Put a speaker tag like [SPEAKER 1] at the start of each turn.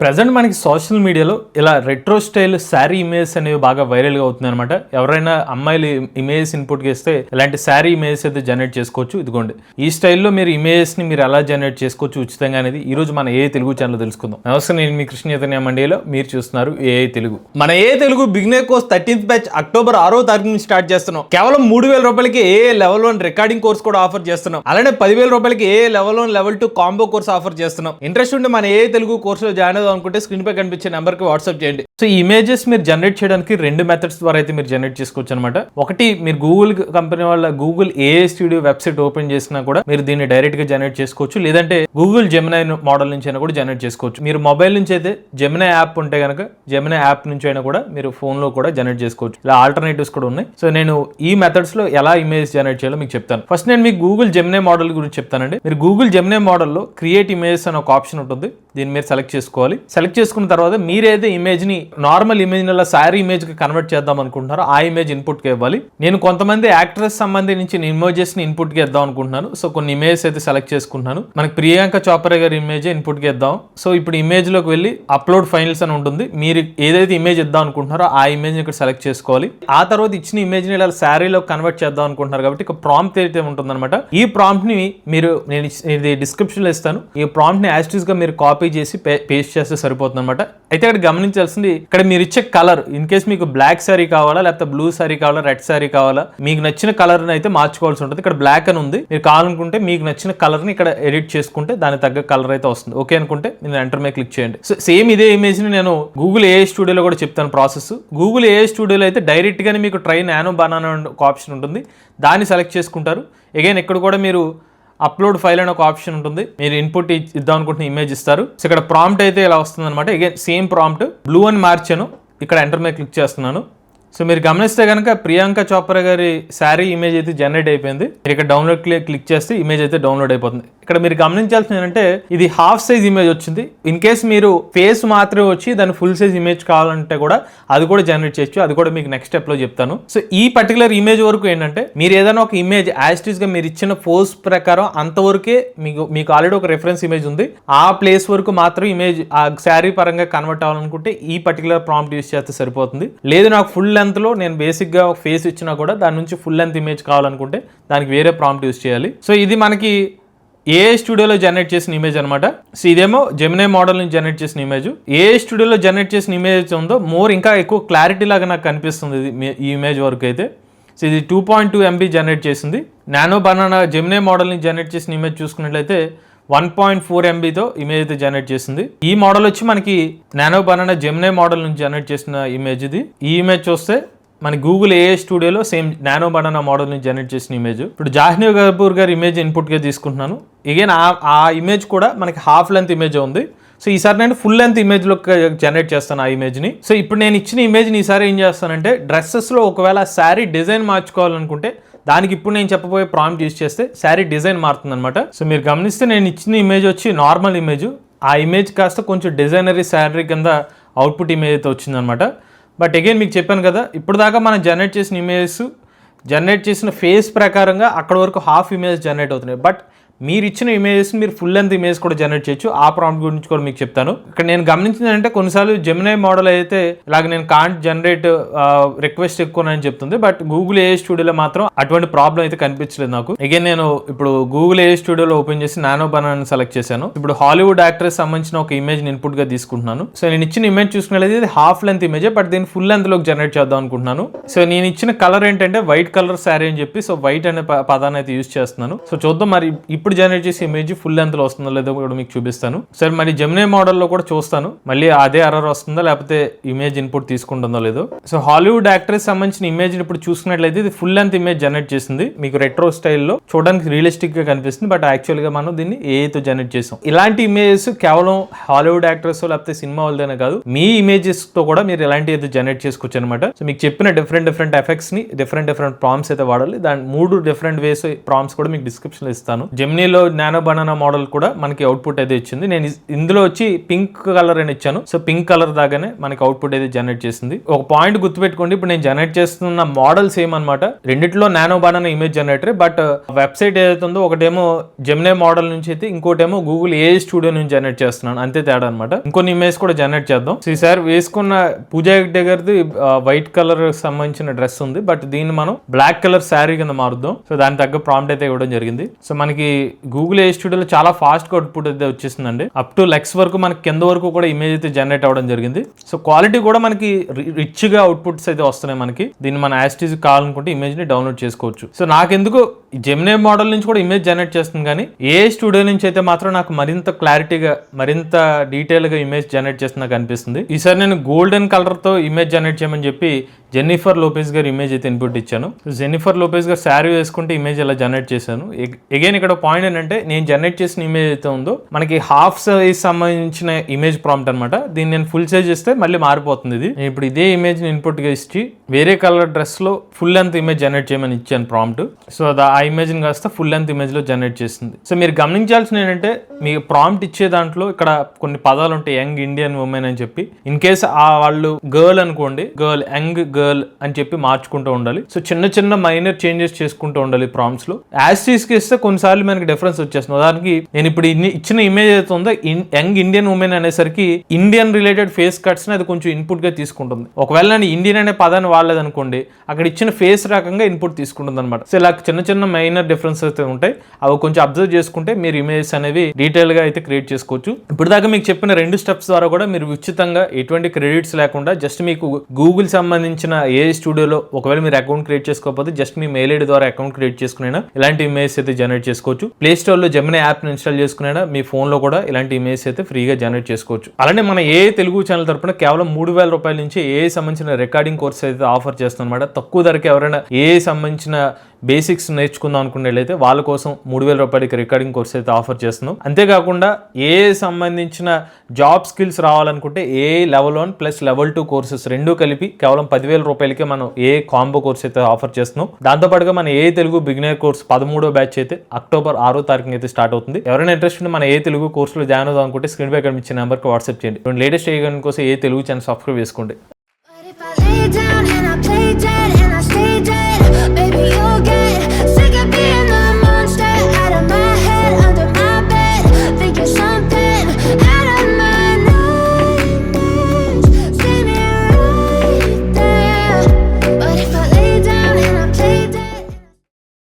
[SPEAKER 1] Present మనకి social మీడియాలో ఇలా రెట్రో స్టైల్ శారీ ఇమేజెస్ అనేవి బాగా వైరల్గా అవుతున్నాయి అనమాట. ఎవరైనా అమ్మాయిలు ఇమేజెస్ ఇన్పుట్ చేస్తే ఇలాంటి శారీ ఇమేజెస్ అయితే జనరేట్ చేసుకోవచ్చు. ఇదిగోండి, ఈ స్టైల్లో మీరు ఇమేజెస్ని మీరు ఎలా జనరేట్ చేసుకోవచ్చు ఉచితంగా అనేది ఈ రోజు మన ఏ తెలుగు ఛానల్ తెలుసుకుందాం. నమస్తే, నేను మీ కృష్ణ చైతన్య మండీలో, మీరు చూస్తున్నారు ఏ తెలుగు. మన A Telugu beginner course 13th batch October 6వ తారీఖు నుంచి స్టార్ట్ చేస్తున్నాం. కేవలం 3000 రూపాయలకి ఏ లెవెల్ 1 రికార్డింగ్ కోర్స్ కూడా ఆఫర్ చేస్తున్నాం. అలానే 10,000 రూపాయలకి A level 1 level 2 combo course offer చేస్తున్నాం. ఇంట్రెస్ట్ ఉంటే మన ఏ తెలుగు కోర్సులో జాయిన్ అవుదాం అనుకుంటే స్క్రీన్ పై కనిపించే నెంబర్ కి వాట్సాప్ చేయండి. సో ఈ ఇమేజెస్ మీరు జనరేట్ చేయడానికి 2 మెథడ్స్ ద్వారా అయితే మీరు జనరేట్ చేసుకోవచ్చు అనమాట. ఒకటి, మీరు గూగుల్ కంపెనీ వాళ్ళ Google AI studio website open చేసినా కూడా మీరు దీన్ని డైరెక్ట్ గా జనరేట్ చేసుకోవచ్చు. లేదంటే గూగుల్ జెమినై మోడల్ నుంచి అయినా కూడా జనరేట్ చేసుకోవచ్చు. మీరు మొబైల్ నుంచి అయితే జెమినై యాప్ ఉంటే కనుక జెమినై యాప్ నుంచి అయినా కూడా మీరు ఫోన్ లో కూడా జనరేట్ చేసుకోవచ్చు. ఇలా ఆల్టర్నేటివ్స్ కూడా ఉన్నాయి. సో నేను ఈ మెథడ్స్ లో ఎలా ఇమేజ్ జనరేట్ చేయాలో మీకు చెప్తాను. ఫస్ట్ నేను మీకు గూగుల్ జెమినై మోడల్ గురించి చెప్తానండి. మీరు గూగుల్ జెమినై మోడల్లో క్రియేట్ ఇమేజెస్ అనే ఒక ఆప్షన్ ఉంటుంది. దీన్ని మీరు సెలెక్ట్ చేసుకోవాలి. సెలెక్ట్ చేసుకున్న తర్వాత మీరైతే ఇమేజ్ ని నార్మల్ ఇమేజ్ శారీ ఇమేజ్ కి కన్వర్ట్ చేద్దాం అనుకుంటున్నారో ఆ ఇమేజ్ ఇన్పుట్ కి ఇవ్వాలి. నేను కొంతమంది యాక్ట్రెస్ సంబంధించిన ఇమేజెస్ ని ఇన్పుట్ కి ఇద్దాం అనుకుంటున్నాను. సో కొన్ని ఇమేజ్ అయితే సెలెక్ట్ చేసుకుంటున్నాను. మనకి ప్రియాంక చోప్రా గారి ఇమేజ్ ఇన్పుట్ కి ఇద్దాం. సో ఇప్పుడు ఇమేజ్ లోకి వెళ్ళి అప్లోడ్ ఫైల్స్ అని ఉంటుంది. మీరు ఏదైతే ఇమేజ్ ఇద్దాం అనుకుంటున్నారో ఆ ఇమేజ్ ఇక్కడ సెలెక్ట్ చేసుకోవాలి. ఆ తర్వాత ఇచ్చిన ఇమేజ్ ని ఇలా శారీలో కన్వర్ట్ చేద్దాం అనుకుంటున్నారు కాబట్టి ఇక ప్రాంప్ట్ అయితే ఉంటుంది అనమాట. ఈ ప్రాంప్ట్ ని మీరు నేను ఇది డిస్క్రిప్షన్ లో ఇస్తాను. ఈ ప్రాంప్ట్ ని యాజ్ గా మీరు కాపీ చేసి పేస్ట్ చేస్తే సరిపోతుంది అనమాట. అయితే ఇక్కడ గమనించాల్సింది, ఇక్కడ మీరు ఇచ్చే కలర్ ఇన్ కేస్ మీకు బ్లాక్ సారీ కావాలా, లేకపోతే బ్లూ సారీ కావాలా, రెడ్ సారీ కావాలా, మీకు నచ్చిన కలర్ అయితే మార్చుకోవాల్సి ఉంటుంది. ఇక్కడ బ్లాక్ అని ఉంది. మీరు కావాలనుకుంటే మీకు నచ్చిన కలర్ ని ఇక్కడ ఎడిట్ చేసుకుంటే దానికి తగ్గ కలర్ అయితే వస్తుంది. ఓకే అనుకుంటే మీరు ఎంటర్ మీద క్లిక్ చేయండి. సో సేమ్ ఇదే ఇమేజ్ ని నేను గూగుల్ ఏఐ స్టూడియోలో కూడా చెప్తాను ప్రాసెస్. గూగుల్ ఏఐ స్టూడియోలో అయితే డైరెక్ట్ గానే మీకు ట్రై నానో బనానా ఒక ఆప్షన్ ఉంటుంది. దాన్ని సెలెక్ట్ చేసుకుంటారు. అగైన్ ఇక్కడ కూడా మీరు అప్లోడ్ ఫైల్ అని ఒక ఆప్షన్ ఉంటుంది. మీరు ఇన్పుట్ ఇద్దాం అనుకుంటున్న ఇమేజ్ ఇస్తారు. సో ఇక్కడ ప్రాంప్ట్ అయితే ఇలా వస్తుంది అనమాట. అగైన్ సేమ్ ప్రాంప్ట్ బ్లూ అని మార్చాను. ఇక్కడ ఎంటర్ మీద క్లిక్ చేస్తున్నాను. సో మీరు గమనిస్తే కనుక ప్రియాంక చోప్రా గారి శారీ ఇమేజ్ అయితే జనరేట్ అయిపోయింది. మీరు ఇక్కడ డౌన్లోడ్ క్లిక్ చేస్తే ఇమేజ్ అయితే డౌన్లోడ్ అయిపోతుంది. ఇక్కడ మీరు గమనించాల్సింది ఏంటంటే ఇది హాఫ్ సైజ్ ఇమేజ్ వచ్చింది. ఇన్ కేస్ మీరు ఫేస్ మాత్రమే వచ్చి దాని ఫుల్ సైజ్ ఇమేజ్ కావాలంటే కూడా అది కూడా జనరేట్ చేయొచ్చు. అది కూడా మీకు నెక్స్ట్ స్టెప్ లో చెప్తాను. సో ఈ పర్టికులర్ ఇమేజ్ వరకు ఏంటంటే మీరు ఏదైనా ఒక ఇమేజ్ యాజ్ గా మీరు ఇచ్చిన పోస్ట్ ప్రకారం అంతవరకే మీకు ఆల్రెడీ ఒక రెఫరెన్స్ ఇమేజ్ ఉంది. ఆ ప్లేస్ వరకు మాత్రం ఇమేజ్ ఆ శారీ పరంగా కన్వర్ట్ అవ్వాలనుకుంటే ఈ పర్టికులర్ ప్రాంప్ట్ యూస్ చేస్తే సరిపోతుంది. లేదు నాకు ఫుల్ లెంత్ లో నేను బేసిక్ గా ఫేస్ ఇచ్చినా కూడా దాని నుంచి ఫుల్ లెంత్ ఇమేజ్ కావాలనుకుంటే దానికి వేరే ప్రాంప్ట్ యూస్ చేయాలి. సో ఇది మనకి ఏఐ స్టూడియోలో జనరేట్ చేసిన ఇమేజ్ అనమాట. సో ఇదేమో జెమినై మోడల్ నుంచి జనరేట్ చేసిన ఇమేజ్. ఏఐ స్టూడియోలో జనరేట్ చేసిన ఇమేజ్ ఉందో మోర్ ఇంకా ఎక్కువ క్లారిటీ లాగా నాకు కనిపిస్తుంది ఈ ఇమేజ్ వరకు అయితే. సో ఇది 2.2 MB జనరేట్ చేసింది. నానో బనానా జెమినై మోడల్ నుంచి జనరేట్ చేసిన ఇమేజ్ చూసుకున్నట్లయితే 1.4 MBతో ఇమేజ్ అయితే జనరేట్ చేసింది. ఈ మోడల్ వచ్చి మనకి నానో బనానా జెమినై మోడల్ నుంచి జనరేట్ చేసిన ఇమేజ్ ఇది. ఈ ఇమేజ్ చూస్తే మన గూగుల్ ఏఐ స్టూడియోలో సేమ్ నానో బనానా మోడల్ నుంచి జనరేట్ చేసిన ఇమేజ్. ఇప్పుడు జాహ్నవి కపూర్ గారి ఇమేజ్ ఇన్పుట్ గా తీసుకుంటున్నాను. అగైన్ ఆ ఇమేజ్ కూడా మనకి హాఫ్ లెంత్ ఇమేజ్ ఉంది. సో ఈసారి నేను ఫుల్ లెంత్ ఇమేజ్ లో జనరేట్ చేస్తాను ఆ ఇమేజ్ ని. సో ఇప్పుడు నేను ఇచ్చిన ఇమేజ్ ని ఈసారి ఏం చేస్తానంటే డ్రెస్సెస్ లో ఒకవేళ శారీ డిజైన్ మార్చుకోవాలనుకుంటే దానికి ఇప్పుడు నేను చెప్పబోయే ప్రాంప్ట్ యూజ్ చేస్తే శారీ డిజైన్ మారుతుంది అనమాట. సో మీరు గమనిస్తే నేను ఇచ్చిన ఇమేజ్ వచ్చి నార్మల్ ఇమేజ్. ఆ ఇమేజ్ కాస్త కొంచెం డిజైనరీ శారీ కింద అవుట్పుట్ ఇమేజ్ అయితే వచ్చిందనమాట. బట్ అగైన్ మీకు చెప్పాను కదా, ఇప్పుడు దాకా మనం జనరేట్ చేసిన ఇమేజెస్ జనరేట్ చేసిన ఫేస్ ప్రకారంగా అక్కడ వరకు హాఫ్ ఇమేజ్ జనరేట్ అవుతున్నాయి. బట్ మీరు ఇచ్చిన ఇమేజెస్ మీరు ఫుల్ లెంత్ ఇమేజ్ కూడా జనరేట్ చేయొచ్చు. ఆ ప్రాంప్ట్ గురించి కూడా మీకు చెప్తాను. ఇక్కడ నేను గమనించింది అంటే కొన్నిసార్లు జెమినై మోడల్ అయితే ఇలాగ నేను కాంట్ జనరేట్ రిక్వెస్ట్ ఎక్కువ అని చెప్తుంది. బట్ గూగుల్ ఏఐ స్టూడియోలో మాత్రం అటువంటి ప్రాబ్లం అయితే కనిపించలేదు నాకు. అగైన్ నేను ఇప్పుడు గూగుల్ ఏఐ స్టూడియోలో ఓపెన్ చేసి నానో బనానా సెలెక్ట్ చేశాను. ఇప్పుడు హాలీవుడ్ యాక్ట్రెస్ సంబంధించిన ఒక ఇమేజ్ ఇన్పుట్ గా తీసుకుంటున్నాను. సో నేను ఇచ్చిన ఇమేజ్ చూసుకున్నట్లయితే ఇది హాఫ్ లెంత్ ఇమేజ్. బట్ దీన్ని ఫుల్ లెంత్ లోకి జనరేట్ చేద్దాం అనుకుంటున్నాను. సో నేను ఇచ్చిన కలర్ ఏంటంటే వైట్ కలర్ శారీ అని చెప్పి సో వైట్ అనే పదాన్ని అయితే యూజ్ చేస్తున్నాను. సో చూద్దాం మరి ఇప్పుడు జనరేట్ చేసే ఇమేజ్ ఫుల్ లెంత్ లో వస్తుందో లేదో కూడా మీకు చూపిస్తాను. సరే మరి జెమినై మోడల్లో కూడా చూస్తాను మళ్ళీ అదే ఎర్రర్ వస్తుందా లేకపోతే ఇమేజ్ ఇన్పుట్ తీసుకుంటుందో లేదో. సో హాలీవుడ్ యాక్ట్రెస్ సంబంధించిన ఇమేజ్ ఇప్పుడు చూసుకున్నట్లయితే ఇది ఫుల్ లెంత్ ఇమేజ్ జనరేట్ చేసింది. మీకు రెట్రో స్టైల్లో చూడడానికి రియలిస్టిక్ గా కనిపిస్తుంది. బట్ యాక్చువల్ గా మనం దీన్ని ఏఐతో జనరేట్ చేసాం. ఇలాంటి ఇమేజెస్ కేవలం హాలీవుడ్ యాక్ట్రెస్ లేకపోతే సినిమా వాళ్ళదనే కాదు, మీ ఇమేజెస్ తో కూడా మీరు ఎలాంటి అయితే జనరేట్ చేసుకోవచ్చు అనమాట. సో మీకు చెప్పిన డిఫరెంట్ ఎఫెక్ట్స్ ని డిఫరెంట్ ప్రాంప్ట్స్ అయితే వాడాలి. దాని 3 డిఫరెంట్ వేస్ ప్రాంప్ట్స్ కూడా మీకు డిస్క్రిప్షన్ లో ఇస్తాను. జెమినై జెమినీలో నానో బనానా మోడల్ కూడా మనకి అవుట్పుట్ అయితే ఇచ్చింది. నేను ఇందులో వచ్చి పింక్ కలర్ అని ఇచ్చాను. సో పింక్ కలర్ దాగానే మనకి అవుట్పుట్ అయితే జనరేట్ చేసింది. ఒక పాయింట్ గుర్తుపెట్టుకోండి, ఇప్పుడు నేను జనరేట్ చేస్తున్న మోడల్ సేమ్ అనమాట. రెండిట్లో nano banana image generator, but website ఏదైతే ఉందో ఒకటేమో జెమినీ మోడల్ నుంచి అయితే ఇంకోటేమో గూగుల్ AI స్టూడియో నుంచి జనరేట్ చేస్తున్నాను, అంతే తేడా అనమాట. ఇంకొన్ని ఇమేజ్ కూడా జనరేట్ చేద్దాం. సో ఈసారి వేసుకున్న పూజా హెగ్డే గారిది వైట్ కలర్ సంబంధించిన డ్రెస్ ఉంది, బట్ దీన్ని మనం బ్లాక్ కలర్ శారీ కింద మారుద్దాం. సో దాని తగ్గ ప్రాంప్ట్ అయితే ఇవ్వడం జరిగింది. సో మనకి గూగుల్ AI స్టూడియోలో చాలా ఫాస్ట్ గా అవుట్పుట్ అయితే వచ్చేసిందండి. అప్ టు లెక్స్ వరకు మనకి కింద వరకు కూడా ఇమేజ్ అయితే జనరేట్ అవ్వడం జరిగింది. సో క్వాలిటీ కూడా మనకి రిచ్ గా అవుట్పుట్స్ అయితే వస్తున్నాయి మనకి. దీన్ని మన యాస్టీజ్ కావాలనుకుంటే ఇమేజ్ ని డౌన్లోడ్ చేసుకోవచ్చు. సో నాకెందుకు జెమినీ మోడల్ నుంచి కూడా ఇమేజ్ జనరేట్ చేస్తుంది, కానీ AI స్టూడియో నుంచి అయితే మాత్రం నాకు మరింత క్లారిటీగా మరింత డీటెయిల్ గా ఇమేజ్ జనరేట్ చేస్తుంది నాకు అనిపిస్తుంది. ఈసారి నేను గోల్డెన్ కలర్ తో ఇమేజ్ జనరేట్ చేయమని చెప్పి జెన్నిఫర్ లోపెజ్ గారి ఇమేజ్ అయితే ఇన్పుట్ ఇచ్చాను. జెన్నిఫర్ లోపెజ్ గారు శారీ వేసుకుంటే ఇమేజ్ ఎలా జనరేట్ చేశాను. అగైన్ ఇక్కడ పాయింట్ ఏంటంటే నేను జనరేట్ చేసిన ఇమేజ్ అయితే ఉందో మనకి హాఫ్ సైజ్ సంబంధించిన ఇమేజ్ ప్రాంప్ట్ అనమాట. దీన్ని నేను ఫుల్ సైజ్ ఇస్తే మళ్ళీ మారిపోతుంది. ఇది నేను ఇప్పుడు ఇదే ఇమేజ్ ఇన్పుట్ గా ఇచ్చి వేరే కలర్ డ్రెస్ లో ఫుల్ లెంత్ ఇమేజ్ జనరేట్ చేయమని ఇచ్చాను ప్రాంప్ట్. సో ఆ ఇమేజ్ ని కాస్త ఫుల్ లెంత్ ఇమేజ్ లో జనరేట్ చేస్తుంది. సో మీరు గమనించాల్సిన ఏంటంటే మీ ప్రాంప్ట్ ఇచ్చే దాంట్లో ఇక్కడ కొన్ని పదాలు ఉంటాయి, యంగ్ ఇండియన్ ఉమెన్ అని చెప్పి. ఇన్ కేస్ వాళ్ళు గర్ల్ అనుకోండి, గర్ల్, యంగ్ గర్ల్ అని చెప్పి మార్చుకుంటూ ఉండాలి. సో చిన్న చిన్న మైనర్ చేంజెస్ చేసుకుంటూ ఉండాలి ప్రాంప్ట్స్ లో. యాస్టీస్ కి ఇస్తే కొన్నిసార్లు మనకి డిఫరెన్స్ వచ్చేస్తుంది. ఉదాహరణకి నేను ఇప్పుడు ఇచ్చిన ఇమేజ్ అయితే ఉందో యంగ్ ఇండియన్ ఉమెన్ అనేసరికి ఇండియన్ రిలేటెడ్ ఫేస్ కట్స్ ని అది కొంచెం ఇన్పుట్ గా తీసుకుంటుంది. ఒకవేళ నేను ఇండియన్ అనే పదాన్ని వాడలేదు అనుకోండి, అక్కడ ఇచ్చిన ఫేస్ రకంగా ఇన్పుట్ తీసుకుంటుంది అనమాట. సో ఇలా చిన్న చిన్న మైనర్ డిఫరెన్సెస్ అయితే ఉంటాయి, అవి కొంచెం అబ్జర్వ్ చేసుకుంటే మీరు ఇమేజెస్ అనేవి డీటెయిల్ గా అయితే క్రియేట్ చేసుకోవచ్చు. ఇప్పుడు దాకా మీకు చెప్పిన 2 స్టెప్స్ ద్వారా కూడా మీరు ఉచితంగా ఎటువంటి క్రెడిట్స్ లేకుండా జస్ట్ మీకు గూగుల్ సంబంధించిన AI స్టూడియోలో ఒకవేళ మీరు అకౌంట్ క్రియేట్ చేసుకోకపోతే జస్ట్ మీ మెయిల్ ఐడి ద్వారా అకౌంట్ క్రియేట్ చేసుకునేనా ఇలాంటి ఇమేజ్ అయితే జనరేట్ చేసుకోవచ్చు. ప్లే స్టోర్ లో జెమినీ యాప్ ఇన్స్టాల్ చేసుకునేనా మీ ఫోన్ లో కూడా ఇలాంటి ఇమేజ్ అయితే ఫ్రీగా జనరేట్ చేసుకోవచ్చు. అలానే మన AI తెలుగు ఛానల్ తరపున కేవలం 3000 రూపాయల నుంచి AI సంబంధించిన రికార్డింగ్ కోర్స్ అయితే ఆఫర్ చేస్తాం అనమాట. తక్కువ ధరకి ఎవరైనా AI సంబంధించిన బేసిక్స్ నేర్చుకుందాం అనుకునేట్లయితే వాళ్ళ కోసం 3000 రూపాయలకి రికార్డింగ్ కోర్స్ అయితే ఆఫర్ చేస్తున్నాం. అంతేకాకుండా AI సంబంధించిన జాబ్ స్కిల్స్ రావాలనుకుంటే AI level 1 plus level 2 courses రెండు కలిపి కేవలం 10,000 రూపాయలకి మనం AI కాంబో కోర్స్ అయితే ఆఫర్ చేస్తున్నాం. దాంతోపాటుగా మన AI తెలుగు బిగినర్ కోర్స్ 13వ బ్యాచ్ అయితే అక్టోబర్ 6వ తారీఖున అయితే స్టార్ట్ అవుతుంది. ఎవరైనా ఇంట్రెస్ట్ ఉంటే మన AI తెలుగు కోర్సులో జాయిన్ అవుదాం అనుకుంటే స్క్రీన్ పై కనిపించే నెంబర్కి వాట్సాప్ చేయండి. లేటెస్ట్ AI కోసం AI తెలుగు ఛానల్ సబ్స్క్రైబ్ చేసుకోండి.